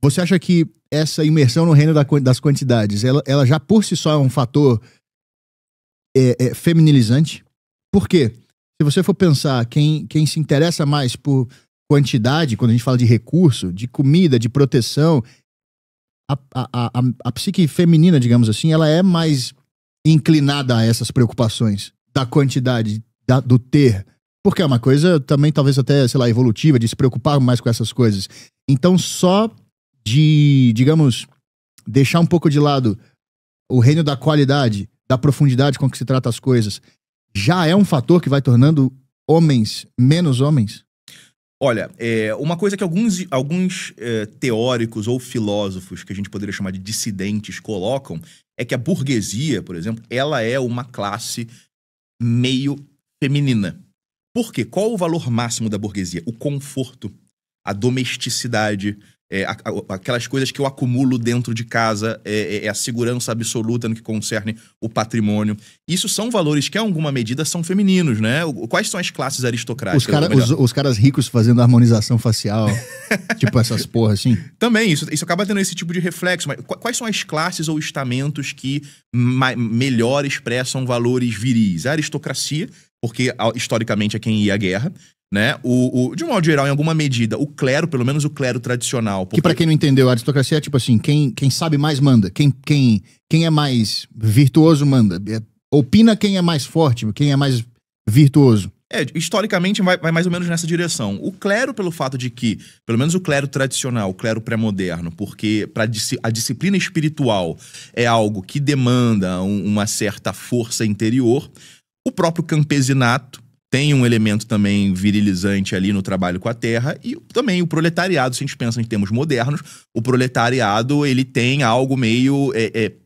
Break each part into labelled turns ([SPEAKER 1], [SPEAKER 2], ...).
[SPEAKER 1] Você acha que essa imersão no reino das quantidades, ela já por si só é um fator feminilizante? Por quê? Se você for pensar, quem se interessa mais por quantidade, quando a gente fala de recurso, de comida, de proteção, a psique feminina, digamos assim, ela é mais inclinada a essas preocupações da quantidade, do ter. Porque é uma coisa também, talvez até, sei lá, evolutiva, de se preocupar mais com essas coisas. Então, só de, digamos, deixar um pouco de lado o reino da qualidade, da profundidade com que se trata as coisas, já é um fator que vai tornando homens menos homens?
[SPEAKER 2] Olha, uma coisa que alguns teóricos ou filósofos, que a gente poderia chamar de dissidentes, colocam, é que a burguesia, por exemplo, ela é uma classe meio feminina. Por quê? Qual o valor máximo da burguesia? O conforto, a domesticidade, aquelas coisas que eu acumulo dentro de casa, a segurança absoluta no que concerne o patrimônio. Isso são valores que, em alguma medida, são femininos, né? Quais são as classes aristocráticas?
[SPEAKER 1] Os caras ricos fazendo harmonização facial, tipo essas porra assim?
[SPEAKER 2] Também, isso acaba tendo esse tipo de reflexo. Mas quais são as classes ou estamentos que melhor expressam valores viris? A aristocracia, porque historicamente é quem ia à guerra, né? De um modo geral, em alguma medida, o clero, pelo menos o clero tradicional. Porque...
[SPEAKER 1] Que pra quem não entendeu, a aristocracia é tipo assim, quem sabe mais manda, quem é mais virtuoso manda. Opina quem é mais forte, quem é mais virtuoso.
[SPEAKER 2] Historicamente vai mais ou menos nessa direção. O clero, pelo fato de que, pelo menos o clero tradicional, o clero pré-moderno, porque a disciplina espiritual é algo que demanda uma certa força interior. O próprio campesinato tem um elemento também virilizante ali no trabalho com a terra, e também o proletariado, se a gente pensa em termos modernos, o proletariado, ele tem algo meio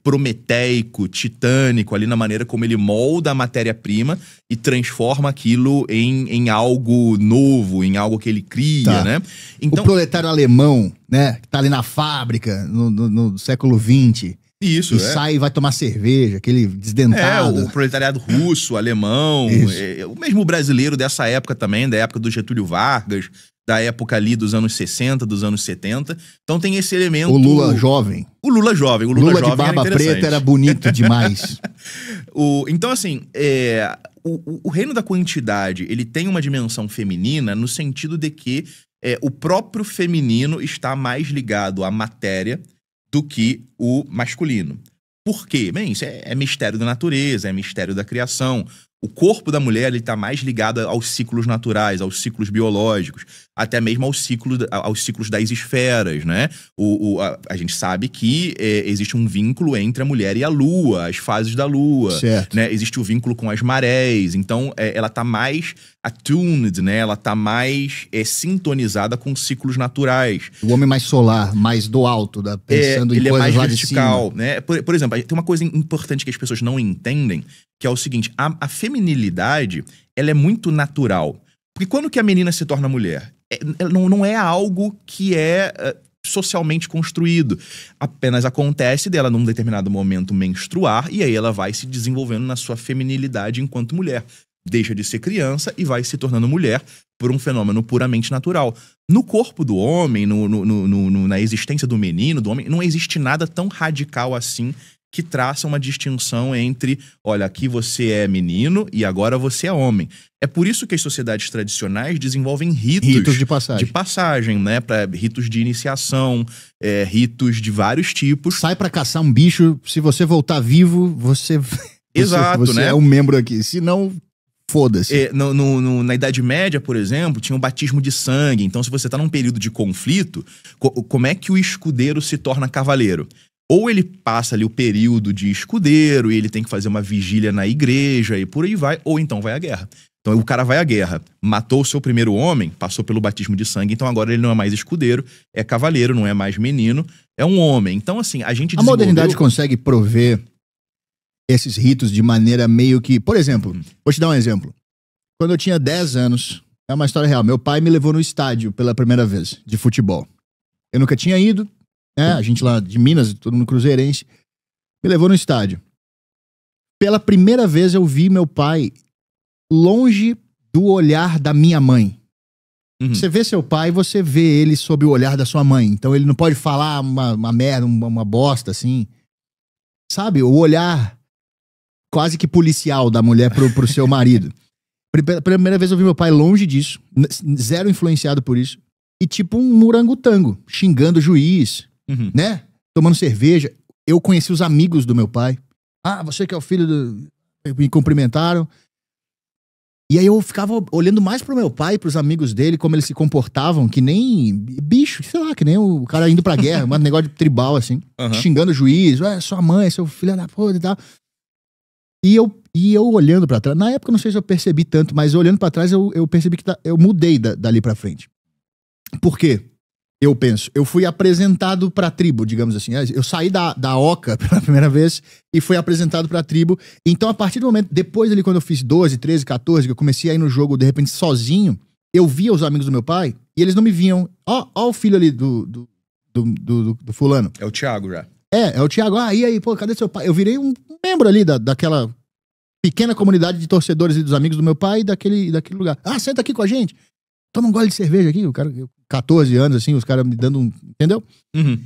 [SPEAKER 2] prometeico, titânico ali na maneira como ele molda a matéria-prima e transforma aquilo em algo novo, em algo que ele cria, né?
[SPEAKER 1] Então, o proletário alemão, né, que tá ali na fábrica no século XX...
[SPEAKER 2] Isso,
[SPEAKER 1] e sai e vai tomar cerveja, aquele desdentado.
[SPEAKER 2] O proletariado russo, alemão, o mesmo brasileiro dessa época também, da época do Getúlio Vargas, da época ali dos anos 60, dos anos 70. Então tem esse elemento...
[SPEAKER 1] O Lula jovem.
[SPEAKER 2] O Lula jovem. O
[SPEAKER 1] Lula
[SPEAKER 2] jovem
[SPEAKER 1] de barba preta era bonito demais.
[SPEAKER 2] Então, assim, o reino da quantidade, ele tem uma dimensão feminina no sentido de que o próprio feminino está mais ligado à matéria do que o masculino. Por quê? Bem, isso é mistério da natureza, é mistério da criação. O corpo da mulher está mais ligado aos ciclos naturais, aos ciclos biológicos, até mesmo aos ciclos das esferas, né? A gente sabe que existe um vínculo entre a mulher e a lua, as fases da lua.
[SPEAKER 1] Certo.
[SPEAKER 2] Né? Existe o vínculo com as marés. Então, ela está mais attuned, né? Ela está mais sintonizada com ciclos naturais.
[SPEAKER 1] O homem mais solar, mais do alto, pensando em coisas lá de cima.
[SPEAKER 2] Ele é mais vertical, né? Por exemplo, tem uma coisa importante que as pessoas não entendem, que é o seguinte, a feminilidade, ela é muito natural. Porque quando que a menina se torna mulher? Não é algo que é socialmente construído. Apenas acontece dela, num determinado momento, menstruar, e aí ela vai se desenvolvendo na sua feminilidade enquanto mulher. Deixa de ser criança e vai se tornando mulher por um fenômeno puramente natural. No corpo do homem, na existência do menino, do homem, não existe nada tão radical assim que traça uma distinção entre, olha, aqui você é menino e agora você é homem. É por isso que as sociedades tradicionais desenvolvem ritos
[SPEAKER 1] de passagem,
[SPEAKER 2] né? Ritos de iniciação, ritos de vários tipos.
[SPEAKER 1] Sai pra caçar um bicho, se você voltar vivo, você
[SPEAKER 2] né?
[SPEAKER 1] é um membro aqui. Se não, foda-se.
[SPEAKER 2] Na Idade Média, por exemplo, tinha o batismo de sangue. Então, se você tá num período de conflito, como é que o escudeiro se torna cavaleiro? Ou ele passa ali o período de escudeiro e ele tem que fazer uma vigília na igreja e por aí vai, ou então vai à guerra. Então o cara vai à guerra, matou o seu primeiro homem, passou pelo batismo de sangue, então agora ele não é mais escudeiro, é cavaleiro, não é mais menino, é um homem. Então assim, a
[SPEAKER 1] modernidade consegue prover esses ritos de maneira meio que... Por exemplo, vou te dar um exemplo. Quando eu tinha 10 anos, é uma história real, meu pai me levou no estádio pela primeira vez, de futebol. Eu nunca tinha ido, a gente lá de Minas, todo mundo cruzeirense, me levou no estádio. Pela primeira vez eu vi meu pai longe do olhar da minha mãe.
[SPEAKER 2] Uhum.
[SPEAKER 1] Você vê seu pai, você vê ele sob o olhar da sua mãe. Então ele não pode falar uma merda, uma bosta, assim. Sabe? O olhar quase que policial da mulher pro seu marido. Primeira vez eu vi meu pai longe disso, zero influenciado por isso. E tipo um murangotango, xingando o juiz,
[SPEAKER 2] Uhum.
[SPEAKER 1] né? Tomando cerveja. Eu conheci os amigos do meu pai. Ah, você que é o filho do... Me cumprimentaram. E aí eu ficava olhando mais pro meu pai e pros amigos dele, como eles se comportavam, que nem bicho, sei lá, que nem o cara indo pra guerra, um negócio de tribal, assim,
[SPEAKER 2] Uhum.
[SPEAKER 1] xingando o juiz, sua mãe, seu filho da puta e tal. E eu olhando pra trás, na época eu não sei se eu percebi tanto, mas olhando pra trás eu percebi que eu mudei dali pra frente. Por quê? Eu penso, eu fui apresentado pra tribo, digamos assim. Eu saí da Oca pela primeira vez e fui apresentado pra tribo. Então, a partir do momento, depois ali, quando eu fiz 12, 13, 14, que eu comecei a ir no jogo, de repente, sozinho, eu via os amigos do meu pai e eles não me viam. Ó o filho ali do fulano.
[SPEAKER 2] É o Thiago já.
[SPEAKER 1] É o Thiago. Ah, e aí, pô, cadê seu pai? Eu virei um membro ali daquela pequena comunidade de torcedores e dos amigos do meu pai daquele lugar. Ah, senta aqui com a gente. Toma um gole de cerveja aqui, o cara, 14 anos, assim, os caras me dando um... Entendeu?
[SPEAKER 2] Uhum.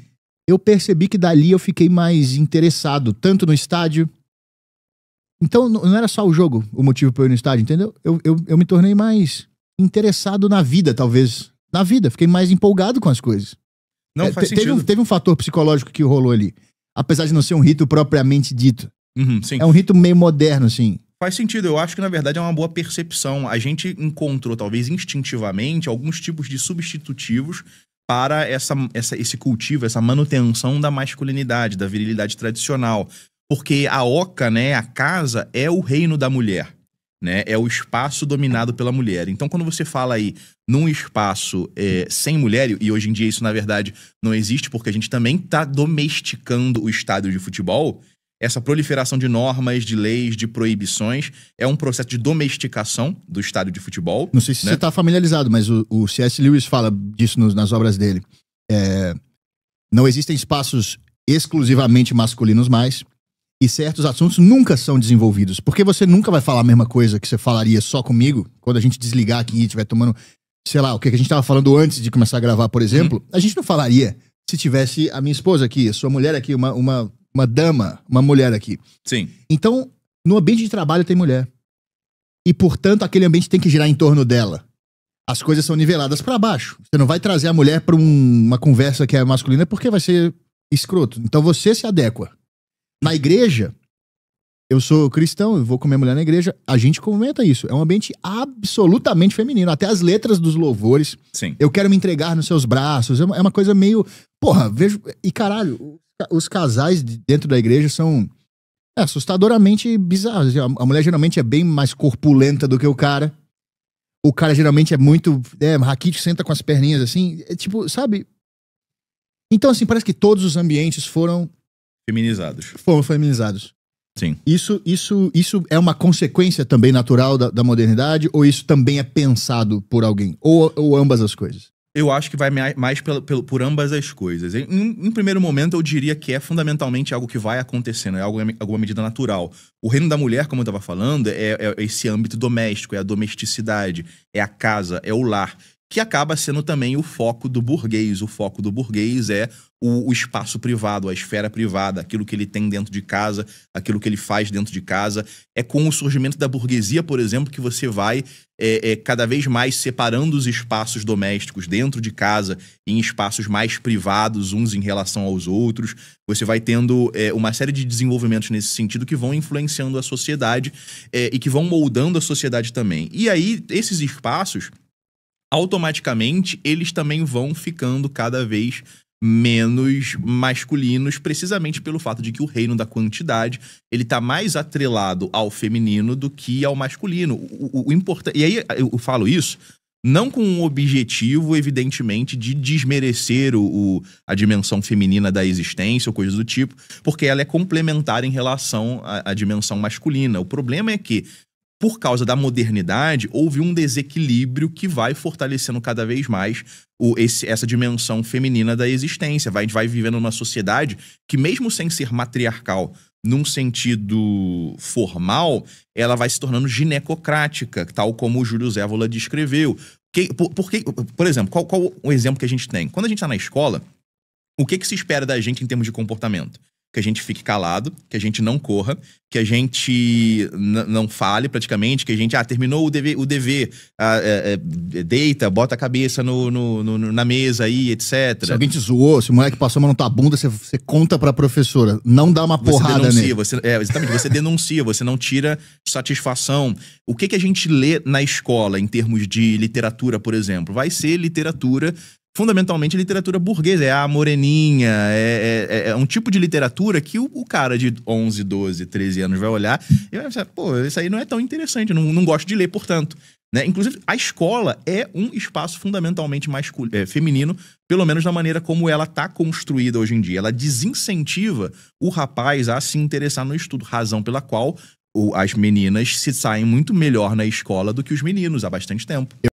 [SPEAKER 1] Eu percebi que dali eu fiquei mais interessado, tanto no estádio... Então, não era só o jogo o motivo pra eu ir no estádio, entendeu? Eu me tornei mais interessado na vida, talvez. Na vida, fiquei mais empolgado com as coisas.
[SPEAKER 2] Não, faz sentido.
[SPEAKER 1] Teve um fator psicológico que rolou ali. Apesar de não ser um rito propriamente dito.
[SPEAKER 2] Uhum, sim.
[SPEAKER 1] É um rito meio moderno, assim.
[SPEAKER 2] Faz sentido, eu acho que na verdade é uma boa percepção. A gente encontrou, talvez instintivamente, alguns tipos de substitutivos para esse cultivo, essa manutenção da masculinidade, da virilidade tradicional. Porque a oca, né, a casa, é o reino da mulher, né? É o espaço dominado pela mulher. Então, quando você fala aí num espaço sem mulher, e hoje em dia isso, na verdade, não existe, porque a gente também está domesticando o estádio de futebol. Essa proliferação de normas, de leis, de proibições é um processo de domesticação do estádio de futebol.
[SPEAKER 1] Não sei se você está familiarizado, mas o C.S. Lewis fala disso nas obras dele. Não existem espaços exclusivamente masculinos mais, e certos assuntos nunca são desenvolvidos. Porque você nunca vai falar a mesma coisa que você falaria só comigo, quando a gente desligar aqui e estiver tomando, sei lá, o que a gente estava falando antes de começar a gravar, por exemplo. A gente não falaria se tivesse a minha esposa aqui, a sua mulher aqui, uma dama, uma mulher aqui.
[SPEAKER 2] Sim.
[SPEAKER 1] Então, no ambiente de trabalho tem mulher. E, portanto, aquele ambiente tem que girar em torno dela. As coisas são niveladas pra baixo. Você não vai trazer a mulher pra uma conversa que é masculina porque vai ser escroto. Então você se adequa. Na igreja, eu sou cristão, eu vou com minha mulher na igreja, a gente comenta isso. É um ambiente absolutamente feminino. Até as letras dos louvores.
[SPEAKER 2] Sim.
[SPEAKER 1] Eu quero me entregar nos seus braços. É uma coisa meio... Porra, vejo... E caralho... Os casais dentro da igreja são assustadoramente bizarros. A mulher geralmente é bem mais corpulenta do que o cara. O cara geralmente é muito... raquítico, senta com as perninhas assim. Tipo, sabe? Então, assim, parece que todos os ambientes foram feminizados.
[SPEAKER 2] Sim.
[SPEAKER 1] Isso é uma consequência também natural da modernidade? Ou isso também é pensado por alguém? Ou ambas as coisas?
[SPEAKER 2] Eu acho que vai mais por ambas as coisas. Em primeiro momento, eu diria que é fundamentalmente algo que vai acontecendo, é alguma medida natural. O reino da mulher, como eu estava falando, é esse âmbito doméstico, é a domesticidade, é a casa, é o lar, que acaba sendo também o foco do burguês. O foco do burguês é o espaço privado, a esfera privada, aquilo que ele tem dentro de casa, aquilo que ele faz dentro de casa. É com o surgimento da burguesia, por exemplo, que você vai cada vez mais separando os espaços domésticos dentro de casa em espaços mais privados, uns em relação aos outros. Você vai tendo uma série de desenvolvimentos nesse sentido que vão influenciando a sociedade e que vão moldando a sociedade também. E aí, esses espaços, automaticamente, eles também vão ficando cada vez menos masculinos, precisamente pelo fato de que o reino da quantidade ele tá mais atrelado ao feminino do que ao masculino. O importante, e aí eu falo isso não com um objetivo, evidentemente, de desmerecer a dimensão feminina da existência ou coisas do tipo, porque ela é complementar em relação à dimensão masculina. O problema é que, por causa da modernidade, houve um desequilíbrio que vai fortalecendo cada vez mais essa dimensão feminina da existência. A gente vai vivendo numa sociedade que, mesmo sem ser matriarcal, num sentido formal, ela vai se tornando ginecocrática, tal como o Júlio Zévola descreveu. Por exemplo, qual o exemplo que a gente tem? Quando a gente tá na escola, o que se espera da gente em termos de comportamento? Que a gente fique calado, que a gente não corra, que a gente não fale praticamente, que a gente, terminou o dever, deita, bota a cabeça na mesa aí, etc.
[SPEAKER 1] Se alguém te zoou, se o moleque passou a mão na tua bunda, você conta pra professora. Não dá uma porrada nele.
[SPEAKER 2] Exatamente, você denuncia, você não tira satisfação. O que a gente lê na escola, em termos de literatura, por exemplo? Vai ser literatura... Fundamentalmente literatura burguesa, é a moreninha, é um tipo de literatura que o cara de 11, 12, 13 anos vai olhar e vai pensar, pô, isso aí não é tão interessante, não gosto de ler, portanto. Né? Inclusive, a escola é um espaço fundamentalmente feminino, pelo menos da maneira como ela está construída hoje em dia. Ela desincentiva o rapaz a se interessar no estudo, razão pela qual as meninas se saem muito melhor na escola do que os meninos há bastante tempo.